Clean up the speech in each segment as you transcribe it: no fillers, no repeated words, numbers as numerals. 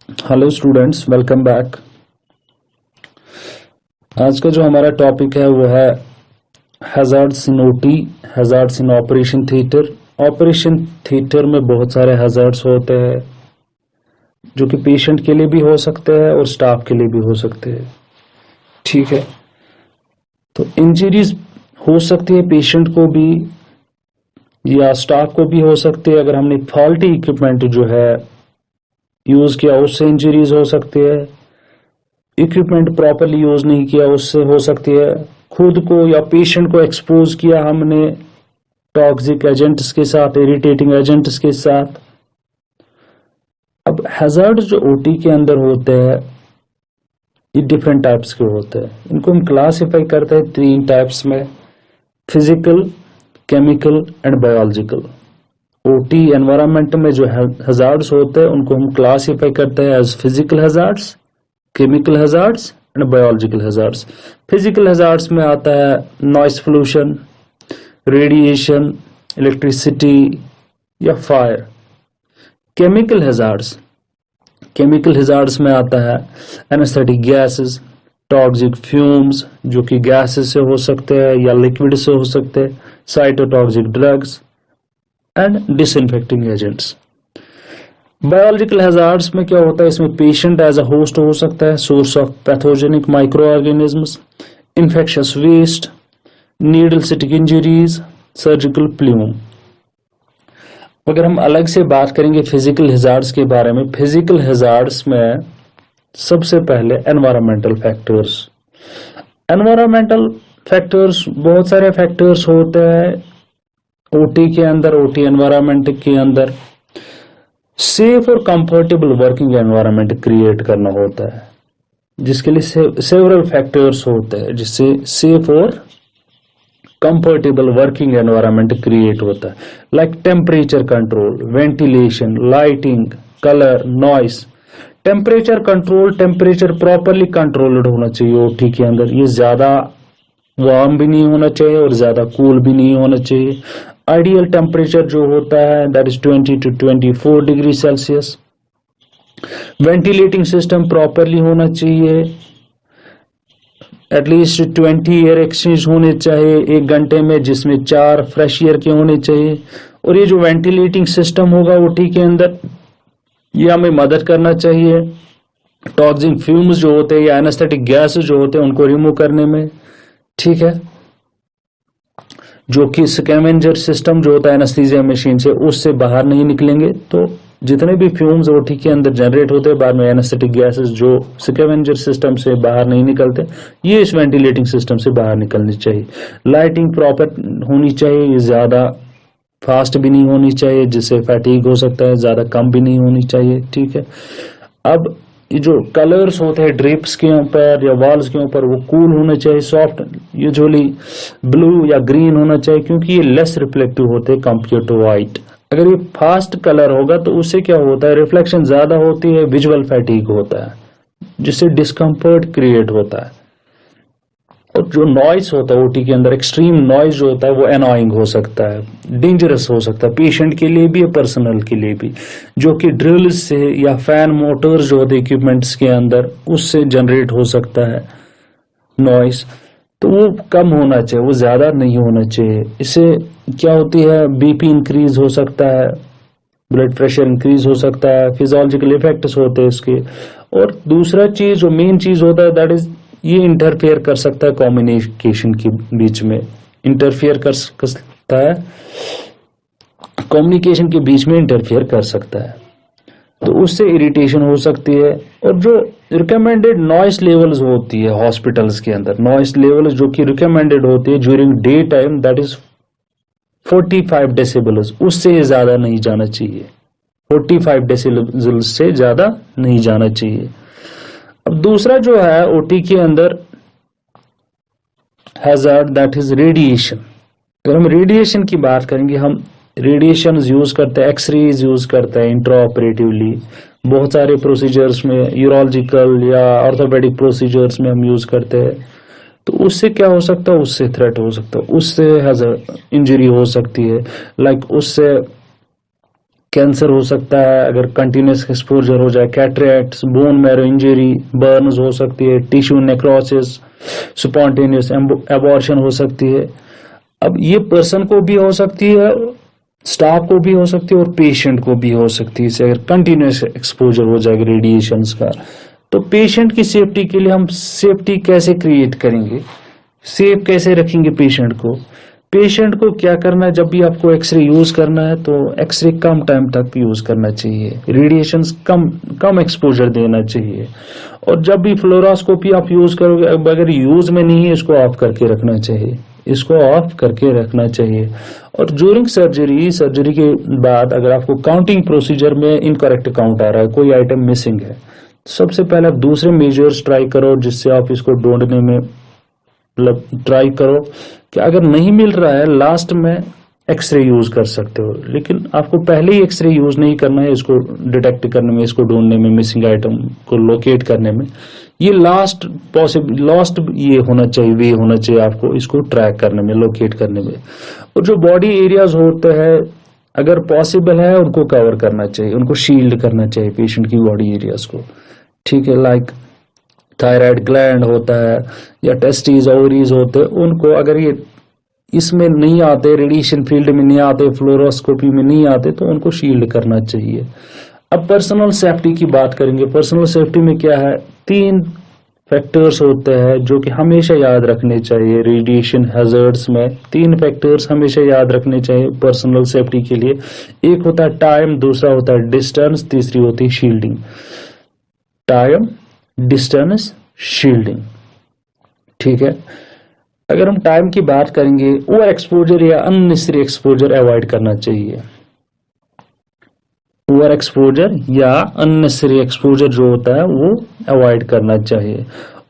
Hello students, welcome back. आज का जो हमारा टॉपिक है वो है हैजार्ड्स इन ओटी, हैजार्ड्स इन ऑपरेशन थिएटर। ऑपरेशन थिएटर में बहुत सारे हैजार्ड्स होते हैं जो कि पेशेंट के लिए भी हो सकते हैं और स्टाफ के लिए भी हो सकते हैं। ठीक है, तो इंजरीज हो सकती है पेशेंट को भी या स्टाफ को भी हो सकती है। अगर हमने फॉल्टी इक्विपमेंट जो है यूज किया उससे इंजरीज हो सकती है। इक्विपमेंट प्रॉपरली यूज नहीं किया उससे हो सकती है। खुद को या पेशेंट को एक्सपोज किया हमने टॉक्सिक एजेंट्स के साथ, इरिटेटिंग एजेंट्स के साथ। अब हैजार्ड जो ओटी के अंदर होते हैं ये डिफरेंट टाइप्स के होते हैं। इनको हम क्लासिफाई करते हैं 3 टाइप्स में: physical, chemical and biological. OT environment में जो हैजार्ड्स होते हैं उनको हम क्लासिफाई करते हैं as physical hazards, chemical hazards and biological hazards. Physical hazards में आता है नॉइस पोल्यूशन, रेडिएशन, इलेक्ट्रिसिटी या फायर। केमिकल हैजार्ड्स में आता है एनेस्थेटिक गैसेस, टॉक्सिक फ्यूम्स जो कि गैसेस से हो सकते हैं या लिक्विड से हो सकते हैं, cytotoxic drugs and disinfecting agents. Biological hazards में क्या होता है, इसमें पेशेंट एज अ होस्ट हो सकता है, source of pathogenic micro organisms, infectious waste, needle stick injuries, surgical plume. अगर हम अलग से बात करेंगे फिजिकल हैजार्ड्स के बारे में, फिजिकल हैजार्ड्स में सबसे पहले एनवायरमेंटल फैक्टर्स। एनवायरमेंटल फैक्टर्स बहुत सारे फैक्टर्स होते हैं ओटी के अंदर, ओटी एनवायरमेंट के अंदर। सेफ और कंफर्टेबल वर्किंग एनवायरनमेंट क्रिएट करना होता है जिसके लिए सेवरल फैक्टर्स होते हैं जिससे सेफ और कंफर्टेबल वर्किंग एनवायरनमेंट क्रिएट होता है, like temperature control, ventilation, lighting, colour, noise. Temperature control, temperature properly controlled होना चाहिए ओटी के अंदर। ये ज्यादा वार्म भी नहीं होना चाहिए और ज्यादा कूल भी नहीं होना चाहिए। आइडियल टेम्परेचर जो होता है that is 20 to 24 degree Celsius. Ventilating system properly होना चाहिए, एटलीस्ट 20 एयर एक्सचेंज होने चाहिए 1 घंटे में, जिसमें 4 फ्रेश एयर के होने चाहिए। और ये जो वेंटिलेटिंग सिस्टम होगा ओटी के अंदर ये हमें मदद करना चाहिए टॉक्सिक फ्यूम्स जो होते हैं या एनेस्थेटिक गैस जो होते हैं उनको रिमूव करने में। ठीक है, जो कि स्कैवेंजर सिस्टम जो होता है एनेस्थीसिया मशीन से उससे बाहर नहीं निकलेंगे, तो जितने भी फ्यूम्स ओटी के अंदर जनरेट होते हैं बाद में एनेस्थेटिक गैसेस जो स्कैवेंजर सिस्टम से बाहर नहीं निकलते, ये इस वेंटिलेटिंग सिस्टम से बाहर निकलनी चाहिए। लाइटिंग प्रॉपर होनी चाहिए, ये ज्यादा फास्ट भी नहीं होनी चाहिए जिससे फैटीग हो सकता है, ज्यादा कम भी नहीं होनी चाहिए। ठीक है, अब ये जो कलर्स होते हैं ड्रिप्स के ऊपर या वॉल्स के ऊपर वो कूल होने चाहिए, सॉफ्ट, यूजुअली ब्लू या ग्रीन होना चाहिए क्योंकि ये लेस रिफ्लेक्टिव होते हैं कंपेयर टू व्हाइट। अगर ये फास्ट कलर होगा तो उससे क्या होता है, रिफ्लेक्शन ज्यादा होती है, विजुअल फैटीग होता है जिससे डिस्कम्फर्ट क्रिएट होता है। और जो नॉइस होता है ओटी के अंदर, एक्सट्रीम नॉइस जो होता है वो एनॉइंग हो सकता है, डेंजरस हो सकता है पेशेंट के लिए भी, पर्सनल के लिए भी, जो कि ड्रिल्स से या फैन मोटर्स जो होते हैं इक्विपमेंट्स के अंदर उससे जनरेट हो सकता है नॉइस। तो वो कम होना चाहिए, वो ज्यादा नहीं होना चाहिए। इससे क्या होती है, बीपी इंक्रीज हो सकता है, ब्लड प्रेशर इंक्रीज हो सकता है, फिजियोलॉजिकल इफेक्ट्स होते हैं इसके। और दूसरा चीज जो मेन चीज होता है दैट इज ये इंटरफेयर कर सकता है कम्युनिकेशन के बीच में, इंटरफेयर कर सकता है कम्युनिकेशन के बीच में, इंटरफेयर कर सकता है, तो उससे इरिटेशन हो सकती है। और जो रिकमेंडेड नॉइस लेवल्स होती है हॉस्पिटल्स के अंदर, नॉइस लेवल्स जो कि रिकमेंडेड होती है during day time that is 45 decibels, उससे ज्यादा नहीं जाना चाहिए, 45 डेसिबल से ज्यादा नहीं जाना चाहिए। अब दूसरा जो है ओटी के अंदर हैजार्ड दैट इज रेडिएशन। अगर हम रेडिएशन की बात करेंगे, हम रेडिएशन यूज करते हैं, एक्सरेज यूज करते हैं इंट्रा ऑपरेटिवली, बहुत सारे प्रोसीजर्स में, यूरोलॉजिकल या ऑर्थोपेडिक प्रोसीजर्स में हम यूज करते हैं। तो उससे क्या हो सकता है, उससे थ्रेट हो सकता है, उससे इंजरी हो सकती है, लाइक उससे कैंसर हो सकता है अगर कंटिन्यूस एक्सपोजर हो जाए, कैटरेक्ट्स, बोन मैरो इंजरी, बर्न्स हो सकती है, टिश्यू नेक्रोसिस, स्पॉन्टेनियस एबॉर्शन हो सकती है। अब ये पर्सन को भी हो सकती है, स्टाफ को भी हो सकती है और पेशेंट को भी हो सकती है। इसे अगर कंटिन्यूस एक्सपोजर हो जाएगा रेडिएशंस का, तो पेशेंट की सेफ्टी के लिए हम सेफ्टी कैसे क्रिएट करेंगे, सेफ कैसे रखेंगे पेशेंट को। पेशेंट को क्या करना है, जब भी आपको एक्सरे यूज करना है तो एक्सरे कम टाइम तक यूज करना चाहिए, रेडिएशंस कम एक्सपोजर देना चाहिए। और जब भी फ्लोरोस्कोपी आप यूज करोगे, अब अगर यूज में नहीं है इसको ऑफ करके रखना चाहिए, इसको ऑफ करके रखना चाहिए। और ड्यूरिंग सर्जरी के बाद अगर आपको काउंटिंग प्रोसीजर में इनकरेक्ट काउंट आ रहा है, कोई आइटम मिसिंग है, सबसे पहले आप दूसरे मेजर्स ट्राई करो जिससे आप इसको ढूंढने में मतलब ट्राई करो कि अगर नहीं मिल रहा है लास्ट में एक्सरे यूज कर सकते हो, लेकिन आपको पहले ही एक्सरे यूज नहीं करना है इसको डिटेक्ट करने में, इसको ढूंढने में, मिसिंग आइटम को लोकेट करने में। ये लास्ट ये होना चाहिए, वे होना चाहिए आपको इसको ट्रैक करने में, लोकेट करने में। और जो बॉडी एरियाज होते हैं अगर पॉसिबल है उनको कवर करना चाहिए, उनको शील्ड करना चाहिए पेशेंट की बॉडी एरियाज को, ठीक है। लाइक थायराइड ग्लैंड होता है या टेस्टिस, ओवरीज होते हैं, उनको अगर ये इसमें नहीं आते, रेडिएशन फील्ड में नहीं आते, फ्लोरोस्कोपी में नहीं आते, तो उनको शील्ड करना चाहिए। अब पर्सनल सेफ्टी की बात करेंगे। पर्सनल सेफ्टी में क्या है, 3 फैक्टर्स होते हैं जो कि हमेशा याद रखने चाहिए। रेडिएशन हैजर्ड्स में 3 फैक्टर्स हमेशा याद रखने चाहिए पर्सनल सेफ्टी के लिए। एक होता है टाइम, दूसरा होता है डिस्टेंस, तीसरी होती है शील्डिंग। टाइम, डिस्टेंस, शील्डिंग, ठीक है। अगर हम टाइम की बात करेंगे, ओवर एक्सपोजर या अननेसेसरी एक्सपोजर अवॉइड करना चाहिए। ओवर एक्सपोजर या अननेसेसरी एक्सपोजर जो होता है वो अवॉइड करना चाहिए।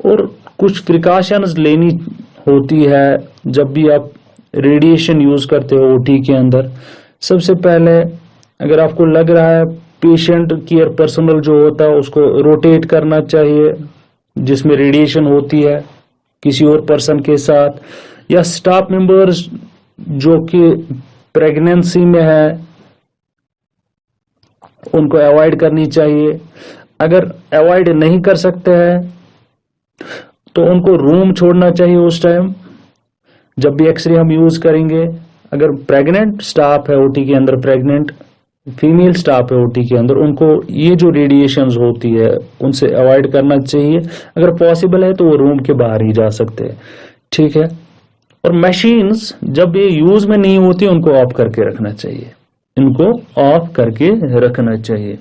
और कुछ प्रिकॉशंस लेनी होती है जब भी आप रेडिएशन यूज करते हो ओटी के अंदर। सबसे पहले अगर आपको लग रहा है पेशेंट केयर पर्सनल जो होता है उसको रोटेट करना चाहिए जिसमें रेडिएशन होती है किसी और पर्सन के साथ, या स्टाफ मेंबर्स जो कि प्रेगनेंसी में है उनको अवॉइड करनी चाहिए। अगर अवॉइड नहीं कर सकते हैं तो उनको रूम छोड़ना चाहिए उस टाइम जब भी एक्सरे हम यूज करेंगे। अगर प्रेग्नेंट स्टाफ है ओटी के अंदर, प्रेग्नेंट फीमेल स्टाफ है ओटी के अंदर, उनको ये जो रेडिएशंस होती है उनसे अवॉइड करना चाहिए। अगर पॉसिबल है तो वो रूम के बाहर ही जा सकते हैं, ठीक है। और मशीन्स जब ये यूज में नहीं होती उनको ऑफ करके रखना चाहिए, इनको ऑफ करके रखना चाहिए।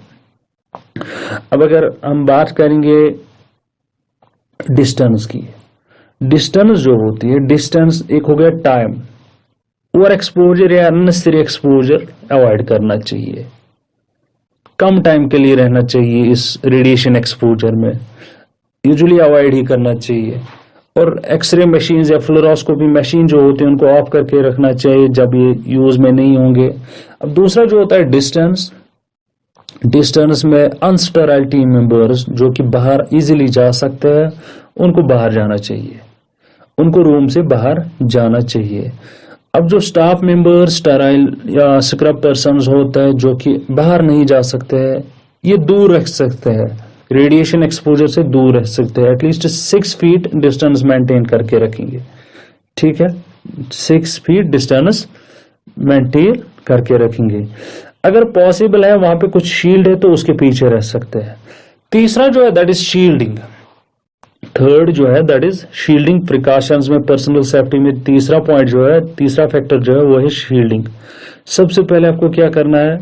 अब अगर हम बात करेंगे डिस्टेंस की, डिस्टेंस जो होती है, डिस्टेंस एक हो गया टाइम, ओवर एक्सपोजर या अननेसेसरी एक्सपोजर अवॉइड करना चाहिए, कम टाइम के लिए रहना चाहिए इस रेडिएशन एक्सपोजर में, यूजुअली अवॉइड ही करना चाहिए। और एक्सरे मशीन या फ्लोरोस्कोपी मशीन जो होती है उनको ऑफ करके रखना चाहिए जब ये यूज में नहीं होंगे। अब दूसरा जो होता है डिस्टेंस, डिस्टेंस में अनस्टेराइल टीम मेंबर्स जो कि बाहर इजीली जा सकते हैं उनको बाहर जाना चाहिए, उनको रूम से बाहर जाना चाहिए। अब जो स्टाफ मेंबर स्टेराइल या स्क्रब पर्सन्स होते हैं जो कि बाहर नहीं जा सकते हैं, ये दूर रह सकते हैं, रेडिएशन एक्सपोजर से दूर रह सकते हैं, एटलीस्ट 6 फीट डिस्टेंस मेंटेन करके रखेंगे, ठीक है। 6 फीट डिस्टेंस मेंटेन करके रखेंगे। अगर पॉसिबल है वहां पे कुछ शील्ड है तो उसके पीछे रह सकते हैं। तीसरा जो है दैट इज शील्डिंग। थर्ड जो है दैट इज शील्डिंग प्रिकॉशंस में पर्सनल सेफ्टी में तीसरा पॉइंट जो है, तीसरा फैक्टर जो है वो है शील्डिंग। सबसे पहले आपको क्या करना है,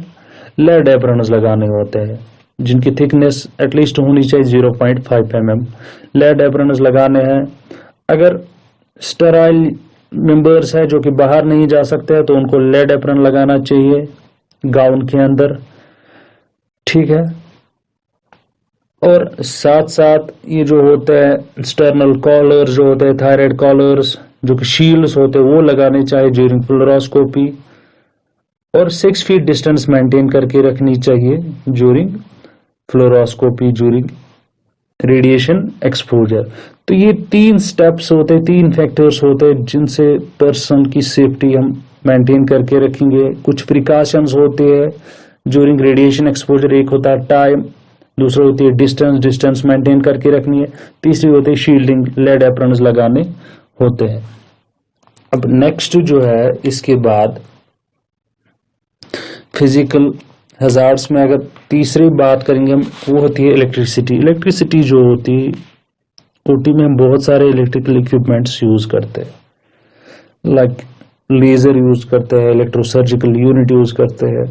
लेड एप्रन्स लगाने होते हैं जिनकी थिकनेस एटलीस्ट होनी चाहिए 0.5 mm। लेड एप्रन्स लगाने हैं। अगर स्टेराइल मेंबर्स है जो कि बाहर नहीं जा सकते हैं तो उनको लेड एप्रन लगाना चाहिए गाउन के अंदर, ठीक है। और साथ साथ ये जो होते हैं स्टर्नल कॉलर्स जो होते हैं, थायराइड कॉलर्स जो कि शील्ड्स होते हैं वो लगाने चाहिए ड्यूरिंग फ्लोरोस्कोपी। और 6 फीट डिस्टेंस मेंटेन करके रखनी चाहिए during fluoroscopy, during radiation exposure. तो ये 3 स्टेप्स होते हैं, 3 फैक्टर्स होते हैं जिनसे पर्सन की सेफ्टी हम मेंटेन करके रखेंगे। कुछ प्रिकॉशंस होते हैं ड्यूरिंग रेडिएशन एक्सपोजर। एक होता है टाइम, दूसरा होती है डिस्टेंस मेंटेन करके रखनी है, तीसरी होती है शील्डिंग, लेड एप्रन्स लगाने होते हैं। अब नेक्स्ट जो है इसके बाद फिजिकल हजार्ड्स में अगर तीसरी बात करेंगे हम, वो होती है इलेक्ट्रिसिटी। इलेक्ट्रिसिटी जो होती है ओटी में हम बहुत सारे इलेक्ट्रिकल इक्विपमेंट्स यूज करते हैं, लाइक लेजर यूज करते हैं, इलेक्ट्रोसर्जिकल यूनिट यूज करते हैं।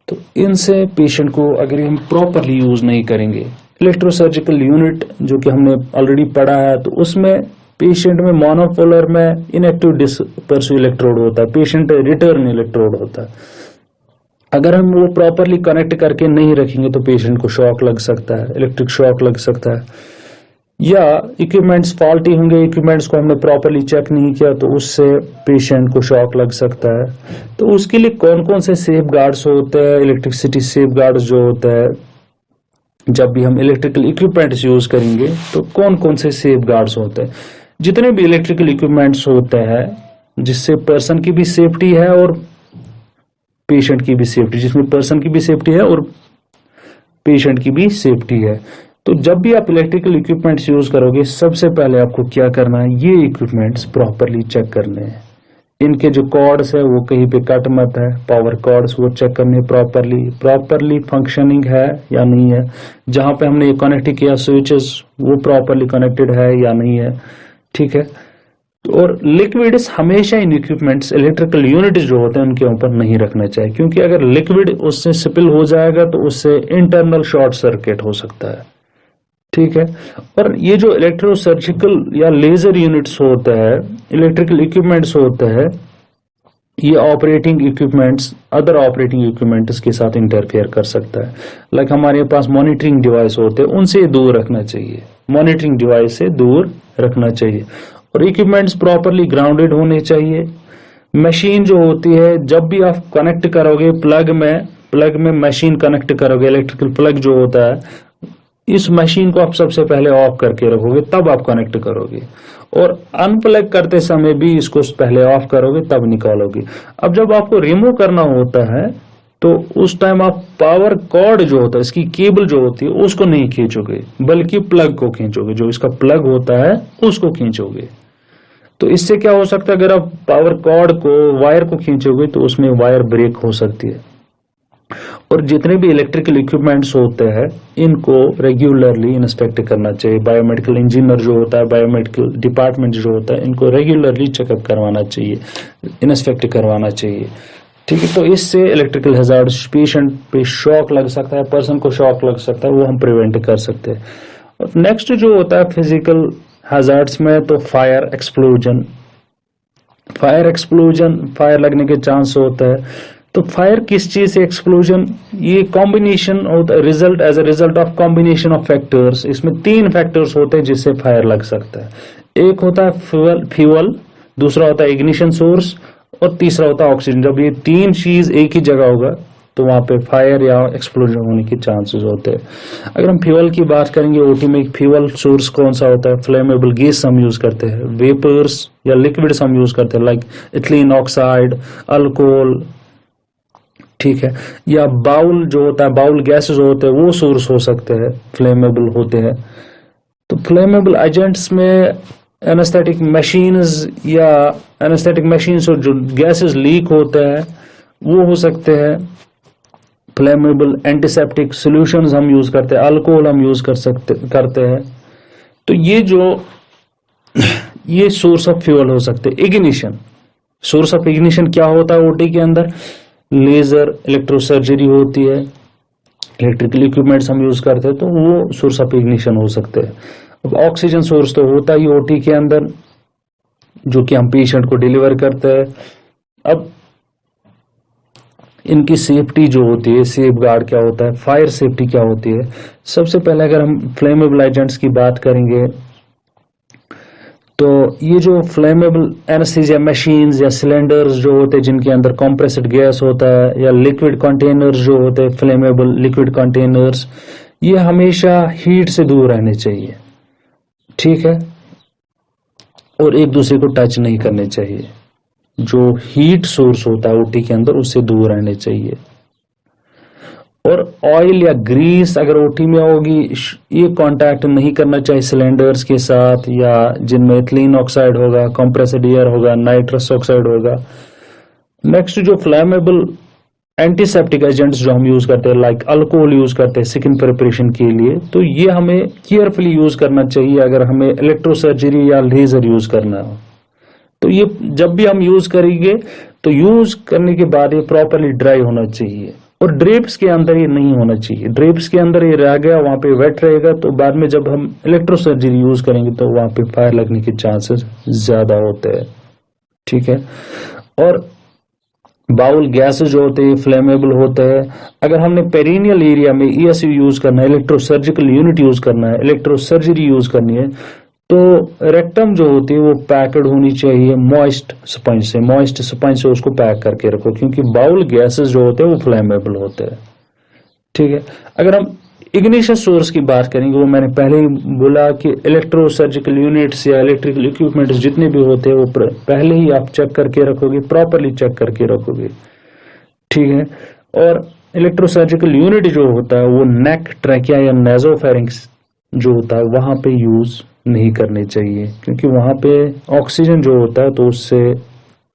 तो इनसे पेशेंट को अगर हम प्रॉपरली यूज नहीं करेंगे, इलेक्ट्रोसर्जिकल यूनिट जो कि हमने ऑलरेडी पढ़ा है, तो उसमें पेशेंट में मोनोपोलर में इनएक्टिव डिस्पर्सिव इलेक्ट्रोड होता है, पेशेंट रिटर्न इलेक्ट्रोड होता है। अगर हम वो प्रॉपरली कनेक्ट करके नहीं रखेंगे तो पेशेंट को शॉक लग सकता है, इलेक्ट्रिक शॉक लग सकता है, या इक्विपमेंट्स फॉल्टी होंगे, इक्विपमेंट्स को हमने प्रॉपरली चेक नहीं किया तो उससे पेशेंट को शॉक लग सकता है। तो उसके लिए कौन कौन से सेफ गार्ड्स होते हैं, इलेक्ट्रिसिटी सेफ गार्ड्स जो होता है, जब भी हम इलेक्ट्रिकल इक्विपमेंट्स यूज करेंगे तो कौन कौन से सेफ गार्ड्स होते हैं। जितने भी इलेक्ट्रिकल इक्विपमेंट्स होते हैं जिससे पर्सन की भी सेफ्टी है और पेशेंट की भी सेफ्टी, जिसमें पर्सन की भी सेफ्टी है और पेशेंट की भी सेफ्टी है। तो जब भी आप इलेक्ट्रिकल इक्विपमेंट्स यूज करोगे, सबसे पहले आपको क्या करना है, ये इक्विपमेंट्स प्रॉपरली चेक करने हैं। इनके जो कॉर्ड्स है वो कहीं पे कट मत है, पावर कॉर्ड्स वो चेक करने प्रॉपरली फंक्शनिंग है या नहीं है, जहां पे हमने ये कनेक्ट किया स्विचेस वो प्रॉपरली कनेक्टेड है या नहीं है, ठीक है। और लिक्विड्स हमेशा इन इक्विपमेंट्स, इलेक्ट्रिकल यूनिट जो होते हैं उनके ऊपर नहीं रखना चाहिए, क्योंकि अगर लिक्विड उससे स्पिल हो जाएगा तो उससे इंटरनल शॉर्ट सर्किट हो सकता है, ठीक है। और ये जो इलेक्ट्रोसर्जिकल या लेजर यूनिट्स होते हैं, इलेक्ट्रिकल इक्विपमेंट्स होते हैं, ये operating equipments other operating equipments के साथ इंटरफेयर कर सकता है। लाइक हमारे पास मॉनिटरिंग डिवाइस होते हैं, उनसे दूर रखना चाहिए, मॉनिटरिंग डिवाइस से दूर रखना चाहिए। और इक्विपमेंट्स प्रॉपरली ग्राउंडेड होने चाहिए। मशीन जो होती है, जब भी आप कनेक्ट करोगे प्लग में मशीन कनेक्ट करोगे, इलेक्ट्रिकल प्लग जो होता है, इस मशीन को आप सबसे पहले ऑफ करके रखोगे, तब आप कनेक्ट करोगे। और अनप्लग करते समय भी इसको पहले ऑफ करोगे तब निकालोगे। अब जब आपको रिमूव करना होता है तो उस टाइम आप पावर कॉर्ड जो होता है, इसकी केबल जो होती है, उसको नहीं खींचोगे, बल्कि प्लग को खींचोगे, जो इसका प्लग होता है उसको खींचोगे। तो इससे क्या हो सकता है, अगर आप पावर कॉर्ड को, वायर को खींचोगे तो उसमें वायर ब्रेक हो सकती है। और जितने भी इलेक्ट्रिकल इक्विपमेंट्स होते हैं इनको रेगुलरली इंस्पेक्ट करना चाहिए। बायोमेडिकल इंजीनियर जो होता है, बायोमेडिकल डिपार्टमेंट जो होता है, इनको रेगुलरली चेकअप करवाना चाहिए, इंस्पेक्ट करवाना चाहिए, ठीक है। तो इससे इलेक्ट्रिकल हैजार्ड्स, पेशेंट पे शॉक लग सकता है, पर्सन को शॉक लग सकता है, वो हम प्रिवेंट कर सकते हैं। और नेक्स्ट जो होता है फिजिकल हैजार्ड्स में, तो फायर एक्सप्लोजन, फायर लगने के चांस होता है। तो फायर किस चीज से एक्सप्लोजन, ये कॉम्बिनेशन होता है, result as a result of combination of factors. इसमें 3 फैक्टर्स होते हैं जिससे फायर लग सकता है। एक होता है फ्यूल, दूसरा होता है इग्निशन सोर्स और तीसरा होता है ऑक्सीजन। जब ये 3 चीज एक ही जगह होगा तो वहां पे फायर या एक्सप्लोजन होने के चांसेस होते हैं। अगर हम फ्यूल की बात करेंगे, ओटी में फ्यूल सोर्स कौन सा होता है, फ्लेमेबल गैस हम यूज करते हैं, वेपर्स या लिक्विड्स हम यूज करते हैं, लाइक इथिलीन ऑक्साइड, अल्कोहल, ठीक है, या बाउल जो होता है, बाउल गैसेस होते हैं, वो सोर्स हो सकते हैं, फ्लेमेबल होते हैं। तो फ्लेमेबल एजेंट्स में एनेस्थेटिक मशीन्स या एनेस्थेटिक मशीन्स और जो गैसेस लीक होते हैं वो हो सकते हैं। फ्लेमेबल एंटीसेप्टिक सॉल्यूशंस हम यूज करते हैं, अल्कोहल हम यूज करते हैं। तो ये सोर्स ऑफ फ्यूल हो सकते हैं। इग्निशन, सोर्स ऑफ इग्निशन क्या होता है ओटी के अंदर, लेजर, इलेक्ट्रोसर्जरी होती है, इलेक्ट्रिकल इक्विपमेंट्स हम यूज करते हैं, तो वो सोर्स ऑफ इग्निशन हो सकते हैं। अब ऑक्सीजन सोर्स तो होता ही ओटी के अंदर, जो कि हम पेशेंट को डिलीवर करते हैं। अब इनकी सेफ्टी जो होती है, सेफ गार्ड क्या होता है, फायर सेफ्टी क्या होती है। सबसे पहले अगर हम फ्लेमेबल एजेंट्स की बात करेंगे तो ये जो फ्लेमेबल एनेस्थीसिया मशीन्स या सिलेंडर्स जो होते हैं जिनके अंदर कंप्रेस्ड गैस होता है, या लिक्विड कंटेनर्स जो होते हैं, फ्लेमेबल लिक्विड कंटेनर्स, ये हमेशा हीट से दूर रहने चाहिए, ठीक है, और एक दूसरे को टच नहीं करने चाहिए। जो हीट सोर्स होता है ओटी के अंदर उससे दूर रहने चाहिए। और ऑयल या ग्रीस अगर ओटी में होगी, ये कांटेक्ट नहीं करना चाहिए सिलेंडर्स के साथ, या जिनमें एथिलीन ऑक्साइड होगा, कंप्रेस्ड एयर होगा, नाइट्रस ऑक्साइड होगा। नेक्स्ट जो फ्लैमेबल एंटीसेप्टिक एजेंट्स जो हम यूज करते हैं, लाइक अल्कोहल यूज करते हैं स्किन प्रिपरेशन के लिए, तो ये हमें केयरफुली यूज करना चाहिए अगर हमें इलेक्ट्रोसर्जरी या लेजर यूज करना हो। तो ये जब भी हम यूज करेंगे तो यूज करने के बाद ये प्रॉपरली ड्राई होना चाहिए, और ड्रेप्स के अंदर ये नहीं होना चाहिए। ड्रेप्स के अंदर ये रह गया, वहां पे वेट रहेगा, तो बाद में जब हम इलेक्ट्रोसर्जरी यूज करेंगे तो वहां पे फायर लगने के चांसेस ज्यादा होते हैं। ठीक है। और बाउल गैसेस जो होते हैं फ्लेमेबल होते हैं। अगर हमने पेरिनियल एरिया में ईएसयू यूज करना है, इलेक्ट्रोसर्जिकल यूनिट यूज करना है, इलेक्ट्रोसर्जरी यूज करनी है, तो रेक्टम जो होती है वो पैक्ड होनी चाहिए मॉइस्ट स्पंज से। मॉइस्ट स्पंज से उसको पैक करके रखो, क्योंकि बाउल गैसेस जो होते हैं वो फ्लेमेबल होते हैं। ठीक है। अगर हम इग्निशन सोर्स की बात करेंगे, वो मैंने पहले ही बोला कि इलेक्ट्रोसर्जिकल यूनिट्स या इलेक्ट्रिकल इक्विपमेंट जितने भी होते हैं वो पहले ही आप चेक करके रखोगे, प्रॉपरली चेक करके रखोगे। ठीक है। और इलेक्ट्रोसर्जिकल यूनिट जो होता है वो नेक, ट्रैकिया या नेजोफेरिंक्स जो होता है वहां पे यूज नहीं करने चाहिए, क्योंकि वहां पे ऑक्सीजन जो होता है तो उससे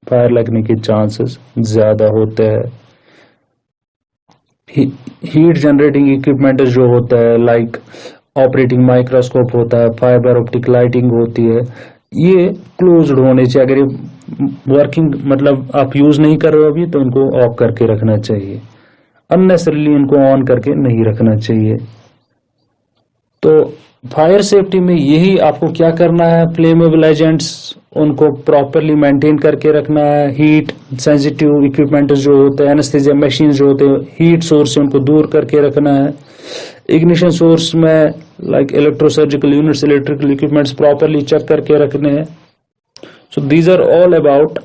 फायर लगने के चांसेस ज्यादा होते हैं। हीट जनरेटिंग इक्विपमेंट जो होता है, लाइक ऑपरेटिंग माइक्रोस्कोप होता है, फाइबर ऑप्टिक लाइटिंग होती है, ये क्लोज्ड होने चाहिए। अगर ये वर्किंग मतलब आप यूज नहीं कर रहे हो अभी, तो इनको ऑफ करके रखना चाहिए, अननेसेसरली इनको ऑन करके नहीं रखना चाहिए। तो फायर सेफ्टी में यही आपको क्या करना है, फ्लेमेबल एजेंट्स उनको प्रॉपरली मेंटेन करके रखना है। हीट सेंसिटिव इक्विपमेंट जो होते हैं, एनेस्थीसिया मशीन जो होते हैं, हीट सोर्स से उनको दूर करके रखना है। इग्निशन सोर्स में like electrosurgical units, electrical equipments properly check करके रखने हैं। So these are all about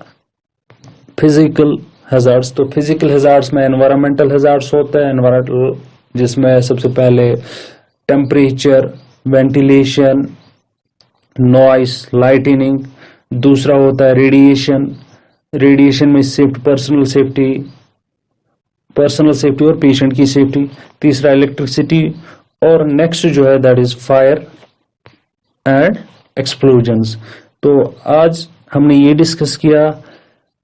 physical hazards. तो फिजिकल हैजार्ड्स में एनवायरमेंटल हैजार्ड्स होता है, एनवायरमेंटल जिसमें सबसे पहले टेम्परेचर, वेंटिलेशन, नॉइस, लाइटनिंग। दूसरा होता है रेडिएशन। रेडिएशन में पर्सनल सेफ्टी और पेशेंट की सेफ्टी। तीसरा इलेक्ट्रिसिटी, और नेक्स्ट जो है that is fire and explosions. तो आज हमने ये डिस्कस किया।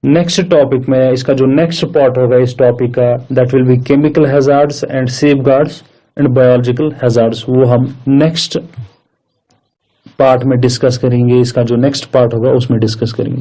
नेक्स्ट टॉपिक में इसका जो नेक्स्ट पार्ट होगा इस टॉपिक का, that will be chemical hazards and safeguards and biological hazards. वो हम नेक्स्ट पार्ट में डिस्कस करेंगे। इसका जो नेक्स्ट पार्ट होगा उसमें डिस्कस करेंगे।